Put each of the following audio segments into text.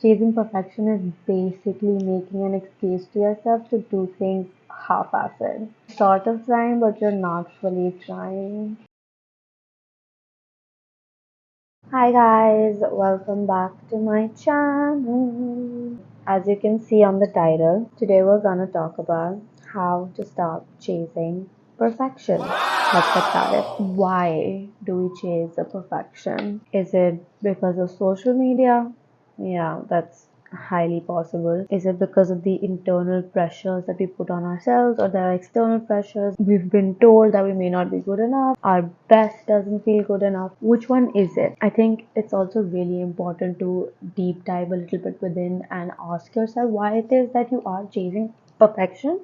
Chasing perfection is basically making an excuse to yourself to do things half-assed. Sort of trying, but you're not fully trying. Hi guys, welcome back to my channel. As you can see on the title, today we're gonna talk about how to stop chasing perfection. Let's get started. Why do we chase the perfection? Is it because of social media? Yeah, that's highly possible. Is it because of the internal pressures that we put on ourselves, or there are external pressures? We've been told that we may not be good enough, our best doesn't feel good enough. Which one is it? I think it's also really important to deep dive a little bit within and ask yourself why it is that you are chasing perfection,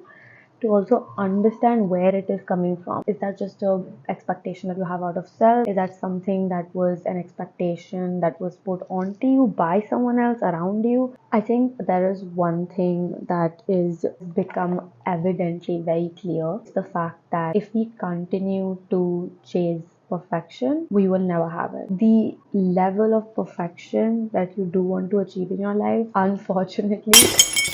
to also understand where it is coming from. Is that just a expectation that you have out of self? Is that something that was an expectation that was put onto you by someone else around you? I think there is one thing that is become evidently very clear. It's the fact that if we continue to chase perfection, we will never have it. The level of perfection that you do want to achieve in your life, unfortunately,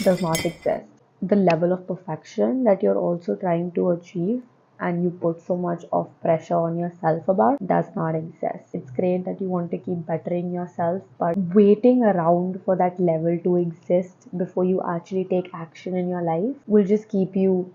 does not exist. The level of perfection that you're also trying to achieve and you put so much of pressure on yourself about does not exist. It's great that you want to keep bettering yourself, but waiting around for that level to exist before you actually take action in your life will just keep you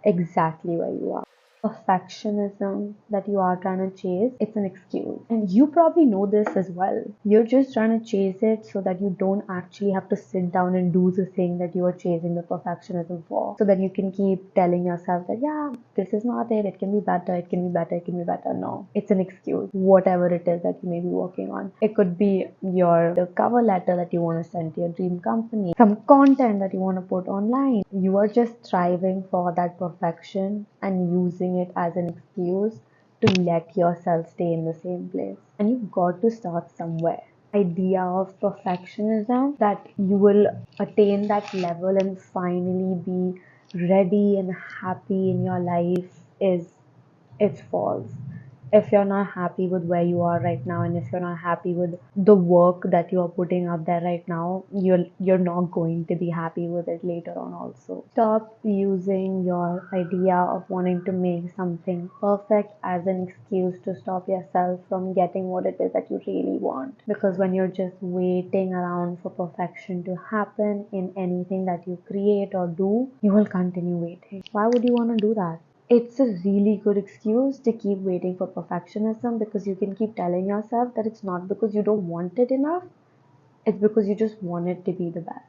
exactly where you are. Perfectionism that you are trying to chase, it's an excuse. And you probably know this as well. You're just trying to chase it so that you don't actually have to sit down and do the thing that you are chasing the perfectionism for. So that you can keep telling yourself that, yeah, this is not it, it can be better, it can be better, it can be better. No, it's an excuse. Whatever it is that you may be working on. It could be the cover letter that you want to send to your dream company, some content that you want to put online. You are just striving for that perfection and using it as an excuse to let yourself stay in the same place. And you've got to start somewhere. Idea of perfectionism that you will attain that level and finally be ready and happy in your life is, it's false. If you're not happy with where you are right now, and if you're not happy with the work that you are putting out there right now, you're not going to be happy with it later on also. Stop using your idea of wanting to make something perfect as an excuse to stop yourself from getting what it is that you really want. Because when you're just waiting around for perfection to happen in anything that you create or do, you will continue waiting. Why would you want to do that? It's a really good excuse to keep waiting for perfectionism, because you can keep telling yourself that it's not because you don't want it enough, it's because you just want it to be the best.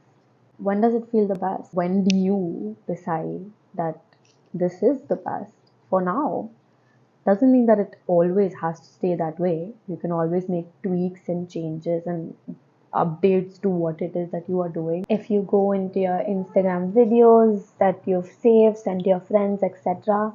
When does it feel the best? When do you decide that this is the best for now? Doesn't mean that it always has to stay that way. You can always make tweaks and changes and updates to what it is that you are doing. If you go into your Instagram videos that you've saved, sent to your friends, etc.,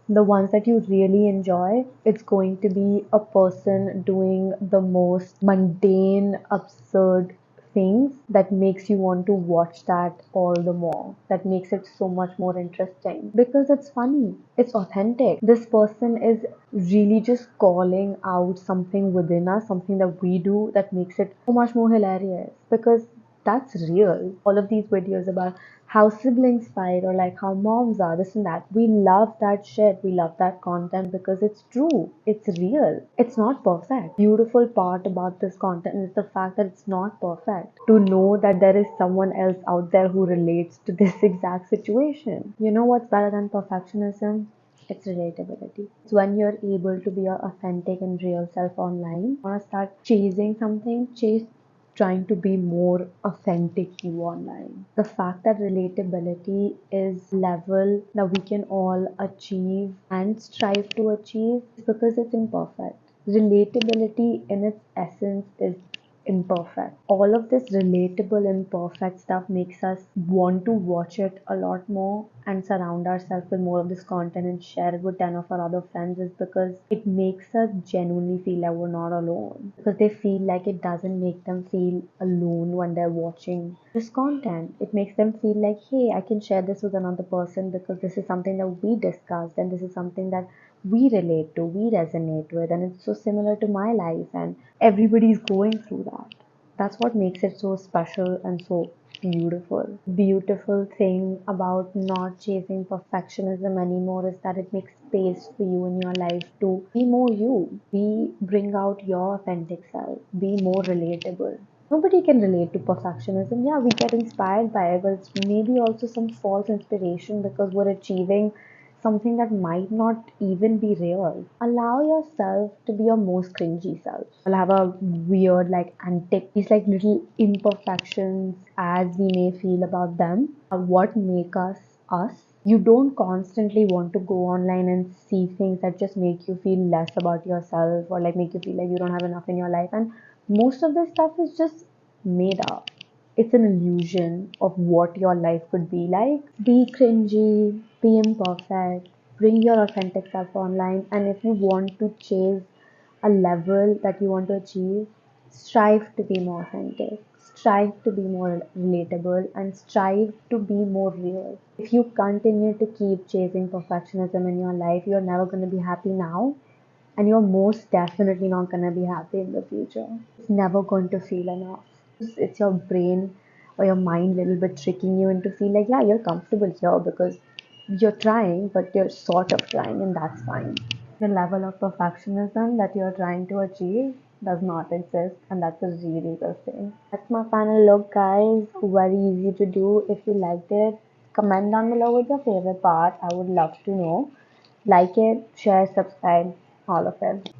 the ones that you really enjoy, it's going to be a person doing the most mundane, absurd things that makes you want to watch that all the more. That makes it so much more interesting because it's funny, it's authentic. This person is really just calling out something within us, something that we do that makes it so much more hilarious because that's real. All of these videos about how siblings fight or like how moms are, this and that. We love that shit. We love that content because it's true. It's real. It's not perfect. Beautiful part about this content is the fact that it's not perfect. To know that there is someone else out there who relates to this exact situation. You know what's better than perfectionism? It's relatability. It's when you're able to be your authentic and real self online. You wanna start chasing something, chase trying to be more authentic you online. The fact that relatability is level that we can all achieve and strive to achieve is because it's imperfect. Relatability in its essence is imperfect. All of this relatable imperfect stuff makes us want to watch it a lot more and surround ourselves with more of this content and share it with 10 of our other friends, is because it makes us genuinely feel like we're not alone, because they feel like it doesn't make them feel alone when they're watching this content. It makes them feel like, hey, I can share this with another person because this is something that we discussed and this is something that we relate to, we resonate with, and it's so similar to my life, and everybody's going through that. That's what makes it so special and so beautiful. Beautiful thing about not chasing perfectionism anymore is that it makes space for you in your life to be more you. Bring out your authentic self. Be more relatable. Nobody can relate to perfectionism. Yeah, we get inspired by it, but it's maybe also some false inspiration because we're achieving something that might not even be real. Allow yourself to be your most cringy self. You'll have a weird, like, antic, these like little imperfections as we may feel about them, are what make us us. You don't constantly want to go online and see things that just make you feel less about yourself or like make you feel like you don't have enough in your life. And most of this stuff is just made up. It's an illusion of what your life could be like. Be cringy, be imperfect, bring your authentic self online, and if you want to chase a level that you want to achieve, strive to be more authentic, strive to be more relatable, and strive to be more real. If you continue to keep chasing perfectionism in your life, you're never going to be happy now, and you're most definitely not going to be happy in the future. It's never going to feel enough. It's your brain or your mind a little bit tricking you into feel like, yeah, you're comfortable here because you're trying, but you're sort of trying, and that's fine. The level of perfectionism that you're trying to achieve does not exist, and that's a really good thing. That's my final look, guys. Very easy to do. If you liked it, comment down below with your favorite part. I would love to know. Like it, share, subscribe, all of it.